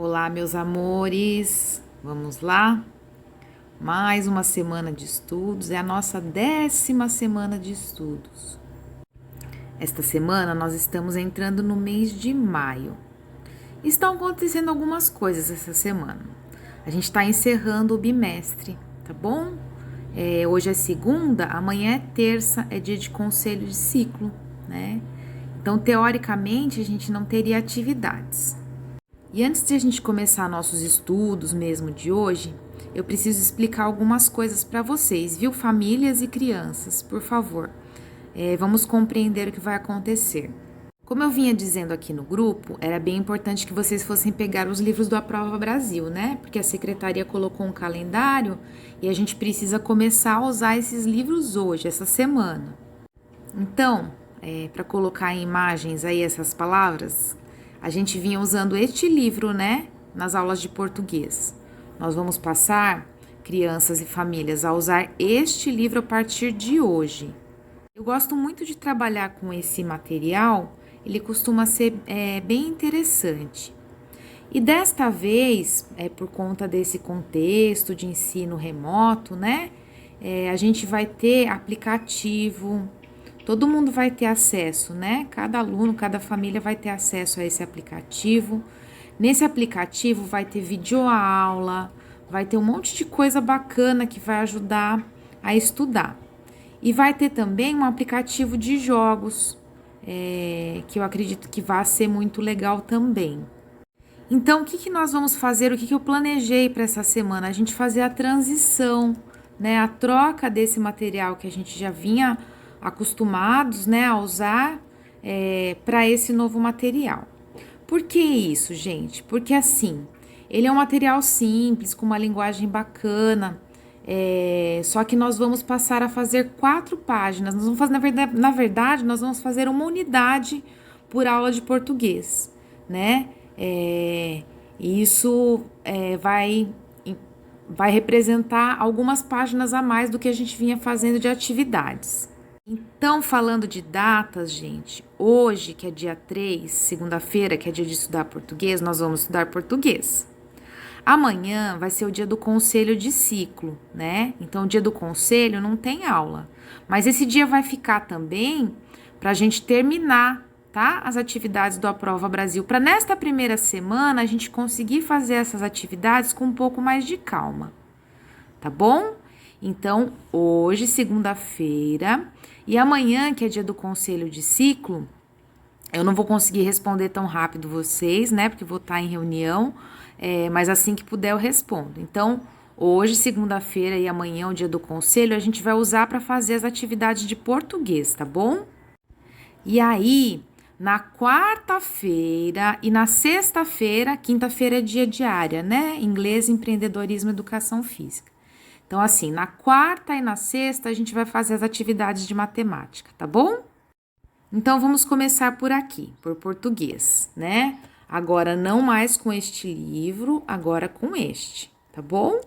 Olá, meus amores, vamos lá? Mais uma semana de estudos, é a nossa 10ª semana de estudos. Esta semana nós estamos entrando no mês de maio. Estão acontecendo algumas coisas essa semana. A gente está encerrando o bimestre, tá bom? Hoje é segunda, amanhã é terça, é dia de conselho de ciclo, né? Então, teoricamente, a gente não teria atividades. E antes de a gente começar nossos estudos mesmo de hoje, eu preciso explicar algumas coisas para vocês, viu? Famílias e crianças, por favor. Vamos compreender o que vai acontecer. Como eu vinha dizendo aqui no grupo, era bem importante que vocês fossem pegar os livros do Aprova Brasil, né? Porque a secretaria colocou um calendário e a gente precisa começar a usar esses livros hoje, essa semana. Então, para colocar em imagens aí essas palavras, a gente vinha usando este livro, né, nas aulas de português. Nós vamos passar, crianças e famílias, a usar este livro a partir de hoje. Eu gosto muito de trabalhar com esse material, ele costuma ser bem interessante. E desta vez, por conta desse contexto de ensino remoto, né, a gente vai ter aplicativo. Todo mundo vai ter acesso, né? Cada aluno, cada família vai ter acesso a esse aplicativo. Nesse aplicativo vai ter videoaula, vai ter um monte de coisa bacana que vai ajudar a estudar. E vai ter também um aplicativo de jogos, que eu acredito que vai ser muito legal também. Então, o que nós vamos fazer? O que eu planejei para essa semana? A gente fazer a transição, né? A troca desse material que a gente já vinha acostumados, né, a usar para esse novo material. Por que isso, gente? Porque assim, ele é um material simples, com uma linguagem bacana, só que nós vamos passar a fazer 4 páginas. Nós vamos fazer, na verdade, nós vamos fazer uma unidade por aula de português, né? Isso vai representar algumas páginas a mais do que a gente vinha fazendo de atividades. Então, falando de datas, gente, hoje, que é dia 3, segunda-feira, que é dia de estudar português, nós vamos estudar português. Amanhã vai ser o dia do conselho de ciclo, né? Então, o dia do conselho não tem aula. Mas esse dia vai ficar também para a gente terminar, tá? As atividades do Aprova Brasil. Para nesta primeira semana a gente conseguir fazer essas atividades com um pouco mais de calma, tá bom? Então, hoje, segunda-feira, e amanhã, que é dia do conselho de ciclo, eu não vou conseguir responder tão rápido vocês, né? Porque vou estar em reunião, mas assim que puder eu respondo. Então, hoje, segunda-feira e amanhã, o dia do conselho, a gente vai usar para fazer as atividades de português, tá bom? E aí, na quarta-feira e na sexta-feira, quinta-feira é dia de área, né? Inglês, empreendedorismo, educação física. Então, assim, na quarta e na sexta a gente vai fazer as atividades de matemática, tá bom? Então, vamos começar por aqui, por português, né? Agora, não mais com este livro, agora com este, tá bom?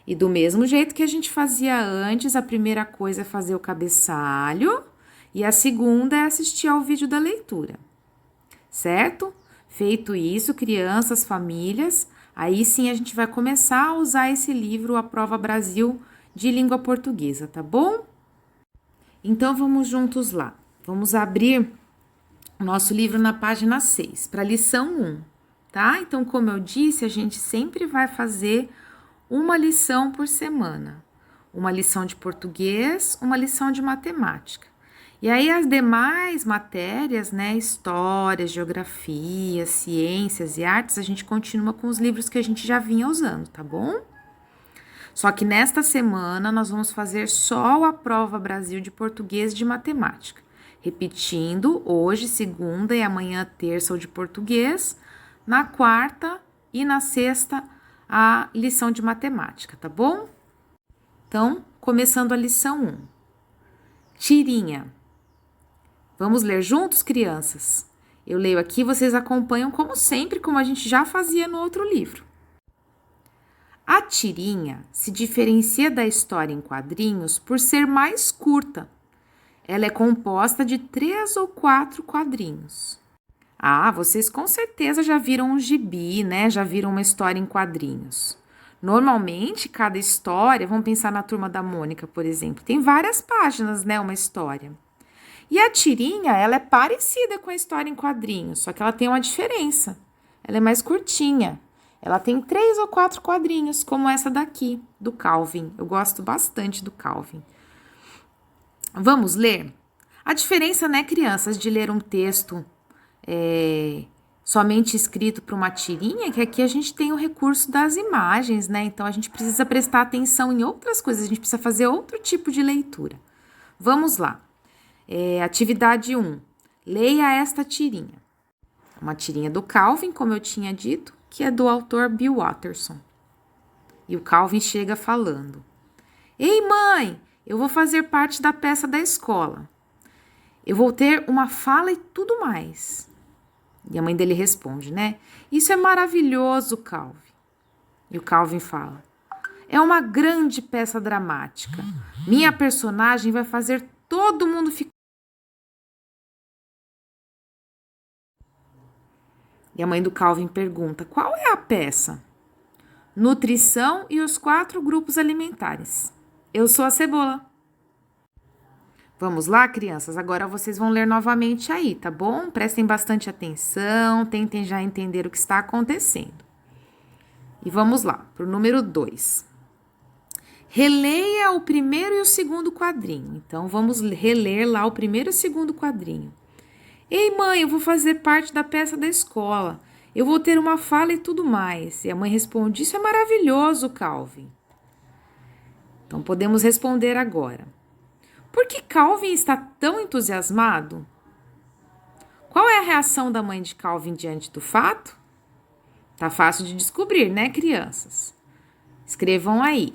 E do mesmo jeito que a gente fazia antes, a primeira coisa é fazer o cabeçalho e a segunda é assistir ao vídeo da leitura, certo? Feito isso, crianças, famílias, aí sim a gente vai começar a usar esse livro, Aprova Brasil, de língua portuguesa, tá bom? Então, vamos juntos lá. Vamos abrir o nosso livro na página 6, para a lição 1, tá? Então, como eu disse, a gente sempre vai fazer uma lição por semana. Uma lição de português, uma lição de matemática. E aí, as demais matérias, né, história, geografia, ciências e artes, a gente continua com os livros que a gente já vinha usando, tá bom? Só que nesta semana, nós vamos fazer só a Aprova Brasil de português e de matemática. Repetindo, hoje, segunda e amanhã, terça, o de português. Na quarta e na sexta, a lição de matemática, tá bom? Então, começando a lição 1. Tirinha. Vamos ler juntos, crianças? Eu leio aqui, vocês acompanham como sempre, como a gente já fazia no outro livro. A tirinha se diferencia da história em quadrinhos por ser mais curta. Ela é composta de 3 ou 4 quadrinhos. Ah, vocês com certeza já viram um gibi, né? Já viram uma história em quadrinhos. Normalmente, cada história, vamos pensar na Turma da Mônica, por exemplo, tem várias páginas, né? Uma história. E a tirinha, ela é parecida com a história em quadrinhos, só que ela tem uma diferença. Ela é mais curtinha. Ela tem 3 ou 4 quadrinhos, como essa daqui, do Calvin. Eu gosto bastante do Calvin. Vamos ler? A diferença, né, crianças, de ler um texto somente escrito para uma tirinha, é que aqui a gente tem o recurso das imagens, né? Então a gente precisa prestar atenção em outras coisas, a gente precisa fazer outro tipo de leitura. Vamos lá. Atividade 1. Leia esta tirinha. Uma tirinha do Calvin, como eu tinha dito, que é do autor Bill Watterson. E o Calvin chega falando: Ei, mãe, eu vou fazer parte da peça da escola. Eu vou ter uma fala e tudo mais. E a mãe dele responde, né? Isso é maravilhoso, Calvin. E o Calvin fala: É uma grande peça dramática. Minha personagem vai fazer todo mundo ficar. E a mãe do Calvin pergunta: Qual é a peça? Nutrição e os 4 grupos alimentares. Eu sou a cebola. Vamos lá, crianças? Agora vocês vão ler novamente aí, tá bom? Prestem bastante atenção, tentem já entender o que está acontecendo. E vamos lá, para o número 2. Releia o primeiro e o segundo quadrinho. Então, vamos reler lá o primeiro e o segundo quadrinho. Ei, mãe, eu vou fazer parte da peça da escola. Eu vou ter uma fala e tudo mais. E a mãe responde: Isso é maravilhoso, Calvin. Então, podemos responder agora. Por que Calvin está tão entusiasmado? Qual é a reação da mãe de Calvin diante do fato? Tá fácil de descobrir, né, crianças? Escrevam aí.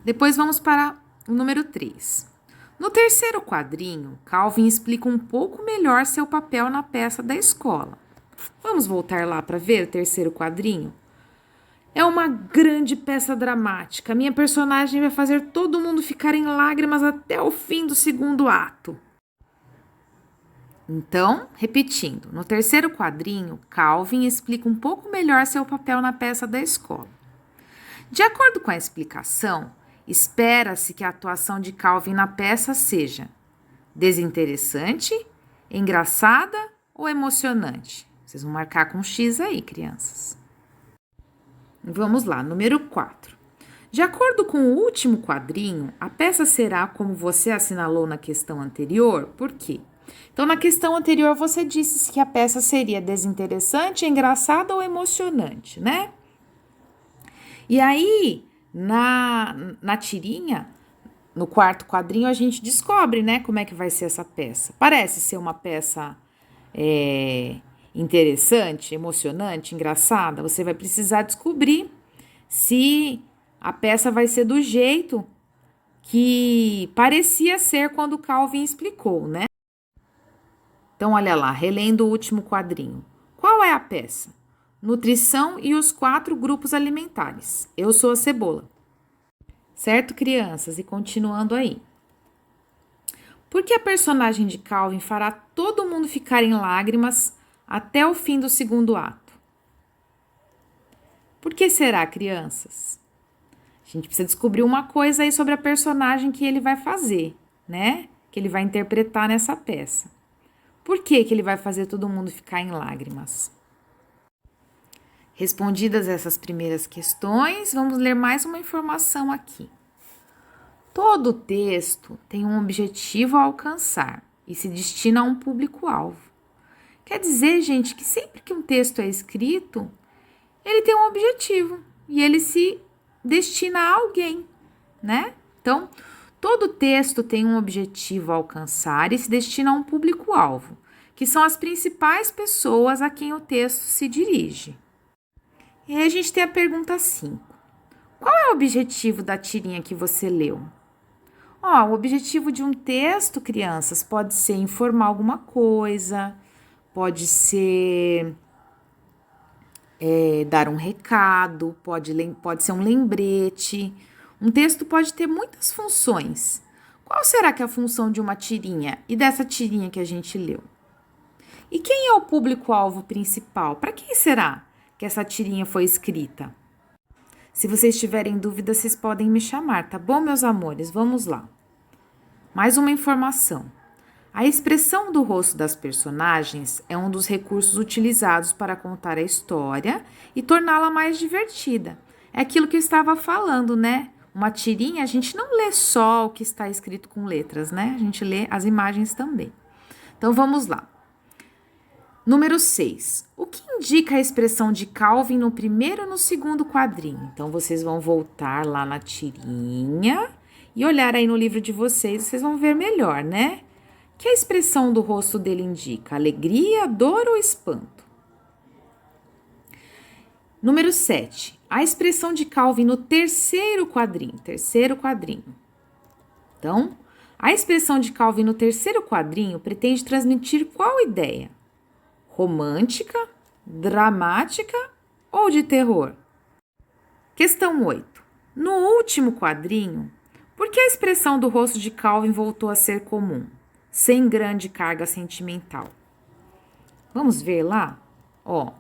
Depois vamos para o número 3. No terceiro quadrinho, Calvin explica um pouco melhor seu papel na peça da escola. Vamos voltar lá para ver o terceiro quadrinho? É uma grande peça dramática. Minha personagem vai fazer todo mundo ficar em lágrimas até o fim do segundo ato. Então, repetindo, no terceiro quadrinho, Calvin explica um pouco melhor seu papel na peça da escola. De acordo com a explicação, espera-se que a atuação de Calvin na peça seja desinteressante, engraçada ou emocionante. Vocês vão marcar com X aí, crianças. Vamos lá, número 4. De acordo com o último quadrinho, a peça será como você assinalou na questão anterior. Por quê? Então, na questão anterior, você disse que a peça seria desinteressante, engraçada ou emocionante, né? E aí, na tirinha, no quarto quadrinho, a gente descobre, né, como é que vai ser essa peça. Parece ser uma peça interessante, emocionante, engraçada. Você vai precisar descobrir se a peça vai ser do jeito que parecia ser quando Calvin explicou, né? Então, olha lá, relendo o último quadrinho. Qual é a peça? Nutrição e os 4 grupos alimentares. Eu sou a cebola. Certo, crianças? E continuando aí. Por que a personagem de Calvin fará todo mundo ficar em lágrimas até o fim do segundo ato? Por que será, crianças? A gente precisa descobrir uma coisa aí sobre a personagem que ele vai fazer, né? Que ele vai interpretar nessa peça. Por que ele vai fazer todo mundo ficar em lágrimas? Respondidas essas primeiras questões, vamos ler mais uma informação aqui. Todo texto tem um objetivo a alcançar e se destina a um público-alvo. Quer dizer, gente, que sempre que um texto é escrito, ele tem um objetivo e ele se destina a alguém, né? Então, todo texto tem um objetivo a alcançar e se destina a um público-alvo, que são as principais pessoas a quem o texto se dirige. E aí a gente tem a pergunta 5. Qual é o objetivo da tirinha que você leu? O objetivo de um texto, crianças, pode ser informar alguma coisa, pode ser dar um recado, pode ser um lembrete. Um texto pode ter muitas funções. Qual será que é a função de uma tirinha e dessa tirinha que a gente leu? E quem é o público-alvo principal? Para quem será que essa tirinha foi escrita? Se vocês tiverem dúvidas, vocês podem me chamar, tá bom, meus amores? Vamos lá. Mais uma informação. A expressão do rosto das personagens é um dos recursos utilizados para contar a história e torná-la mais divertida. É aquilo que eu estava falando, né? Uma tirinha, a gente não lê só o que está escrito com letras, né? A gente lê as imagens também. Então, vamos lá. Número 6. O que indica a expressão de Calvin no primeiro e no segundo quadrinho? Então, vocês vão voltar lá na tirinha e olhar aí no livro de vocês vão ver melhor, né? Que a expressão do rosto dele indica? Alegria, dor ou espanto? Número 7. A expressão de Calvin no terceiro quadrinho. Então, a expressão de Calvin no terceiro quadrinho pretende transmitir qual ideia? Romântica, dramática ou de terror? Questão 8. No último quadrinho, por que a expressão do rosto de Calvin voltou a ser comum, sem grande carga sentimental? Vamos ver lá? Ó,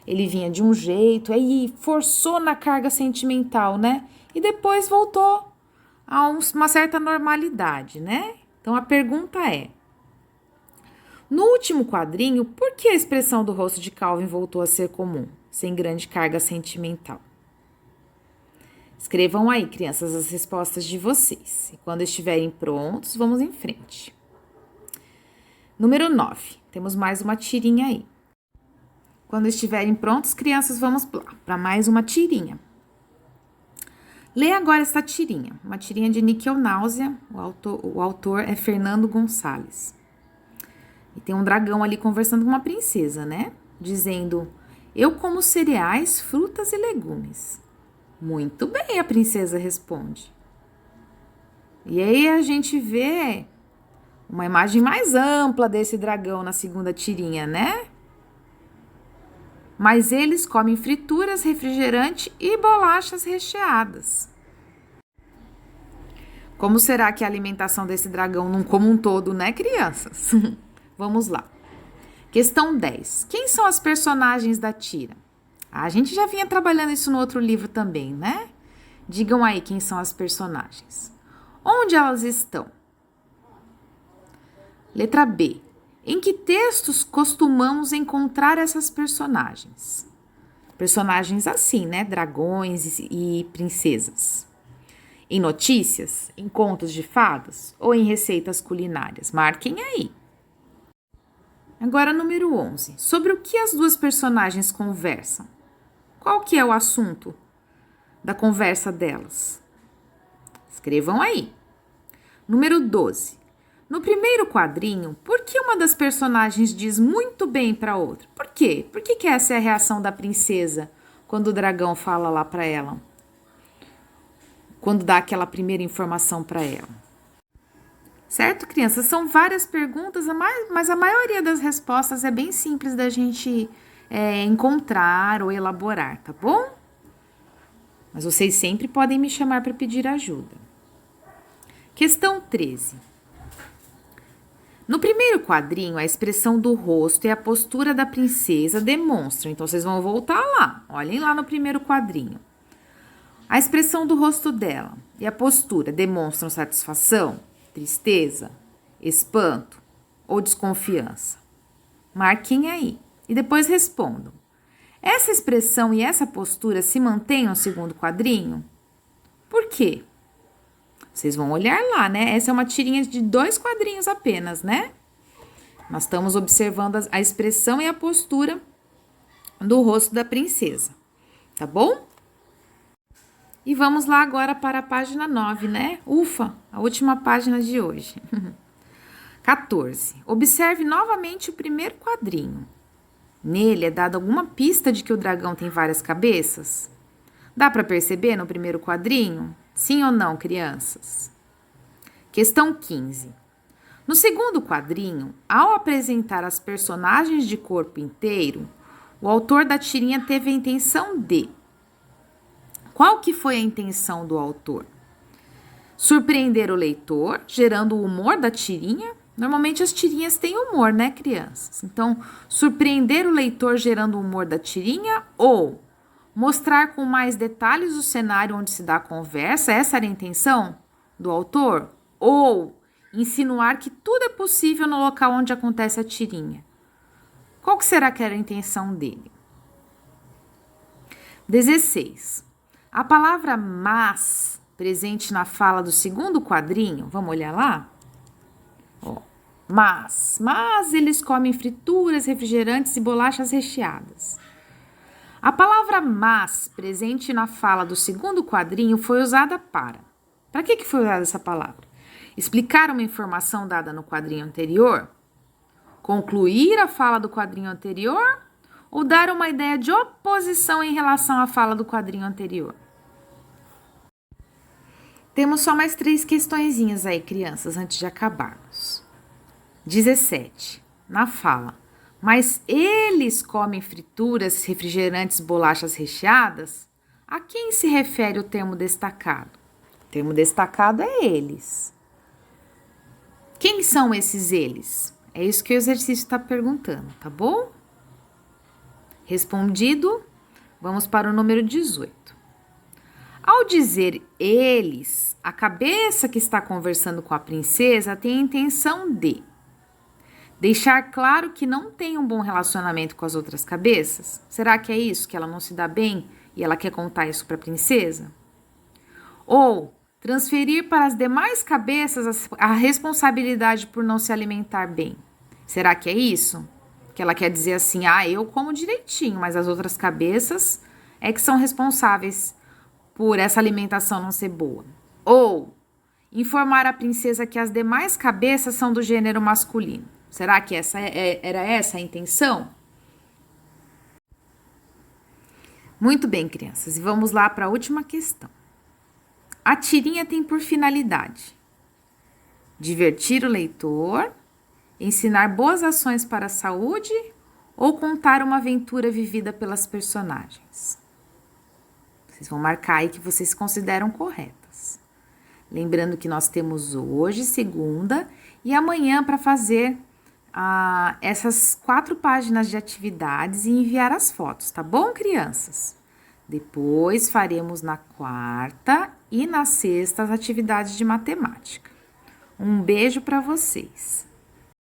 ele vinha de um jeito, aí forçou na carga sentimental, né? E depois voltou a uma certa normalidade, né? Então, a pergunta é: no último quadrinho, por que a expressão do rosto de Calvin voltou a ser comum, sem grande carga sentimental? Escrevam aí, crianças, as respostas de vocês. E quando estiverem prontos, vamos em frente. Número 9. Temos mais uma tirinha aí. Quando estiverem prontos, crianças, vamos lá para mais uma tirinha. Leia agora essa tirinha. Uma tirinha de Níquel Náusea. O autor é Fernando Gonçalves. E tem um dragão ali conversando com uma princesa, né? Dizendo: eu como cereais, frutas e legumes. Muito bem, a princesa responde. E aí a gente vê uma imagem mais ampla desse dragão na segunda tirinha, né? Mas eles comem frituras, refrigerante e bolachas recheadas. Como será que é a alimentação desse dragão como um todo, né, crianças? Vamos lá. Questão 10. Quem são as personagens da tira? A gente já vinha trabalhando isso no outro livro também, né? Digam aí quem são as personagens. Onde elas estão? Letra B. Em que textos costumamos encontrar essas personagens? Personagens assim, né? Dragões e princesas. Em notícias, em contos de fadas ou em receitas culinárias? Marquem aí. Agora, número 11. Sobre o que as duas personagens conversam? Qual que é o assunto da conversa delas? Escrevam aí. Número 12. No primeiro quadrinho, por que uma das personagens diz muito bem para a outra? Por quê? Por que essa é a reação da princesa quando o dragão fala lá para ela? Quando dá aquela primeira informação para ela. Certo, crianças? São várias perguntas, mas a maioria das respostas é bem simples da gente encontrar ou elaborar, tá bom? Mas vocês sempre podem me chamar para pedir ajuda. Questão 13. No primeiro quadrinho, a expressão do rosto e a postura da princesa demonstram. Então, vocês vão voltar lá. Olhem lá no primeiro quadrinho. A expressão do rosto dela e a postura demonstram satisfação, tristeza, espanto ou desconfiança? Marquem aí e depois respondam. Essa expressão e essa postura se mantêm no segundo quadrinho? Por quê? Vocês vão olhar lá, né? Essa é uma tirinha de 2 quadrinhos apenas, né? Nós estamos observando a expressão e a postura do rosto da princesa, tá bom? E vamos lá agora para a página 9, né? Ufa, a última página de hoje. 14. Observe novamente o primeiro quadrinho. Nele é dada alguma pista de que o dragão tem várias cabeças? Dá para perceber no primeiro quadrinho? Sim ou não, crianças? Questão 15. No segundo quadrinho, ao apresentar as personagens de corpo inteiro, o autor da tirinha teve a intenção de... Qual que foi a intenção do autor? Surpreender o leitor, gerando o humor da tirinha? Normalmente as tirinhas têm humor, né, crianças? Então, surpreender o leitor gerando o humor da tirinha ou mostrar com mais detalhes o cenário onde se dá a conversa, essa era a intenção do autor? Ou insinuar que tudo é possível no local onde acontece a tirinha? Qual que será que era a intenção dele? 16. A palavra mas, presente na fala do segundo quadrinho, vamos olhar lá? Ó, mas eles comem frituras, refrigerantes e bolachas recheadas. A palavra mas, presente na fala do segundo quadrinho, foi usada para... Para que foi usada essa palavra? Explicar uma informação dada no quadrinho anterior? Concluir a fala do quadrinho anterior? Ou dar uma ideia de oposição em relação à fala do quadrinho anterior? Temos só mais 3 questõezinhas aí, crianças, antes de acabarmos. 17. Na fala, mas eles comem frituras, refrigerantes, bolachas recheadas? A quem se refere o termo destacado? O termo destacado é eles. Quem são esses eles? É isso que o exercício está perguntando, tá bom? Respondido, vamos para o número 18. Ao dizer eles, a cabeça que está conversando com a princesa tem a intenção de deixar claro que não tem um bom relacionamento com as outras cabeças? Será que é isso, que ela não se dá bem e ela quer contar isso para a princesa? Ou transferir para as demais cabeças a responsabilidade por não se alimentar bem? Será que é isso? Que ela quer dizer assim, eu como direitinho, mas as outras cabeças é que são responsáveis por essa alimentação não ser boa. Ou informar a princesa que as demais cabeças são do gênero masculino. Será que era essa a intenção? Muito bem, crianças, e vamos lá para a última questão. A tirinha tem por finalidade divertir o leitor, ensinar boas ações para a saúde ou contar uma aventura vivida pelas personagens? Vocês vão marcar aí que vocês consideram corretas. Lembrando que nós temos hoje, segunda, e amanhã para fazer essas 4 páginas de atividades e enviar as fotos, tá bom, crianças? Depois faremos na quarta e na sexta as atividades de matemática. Um beijo para vocês.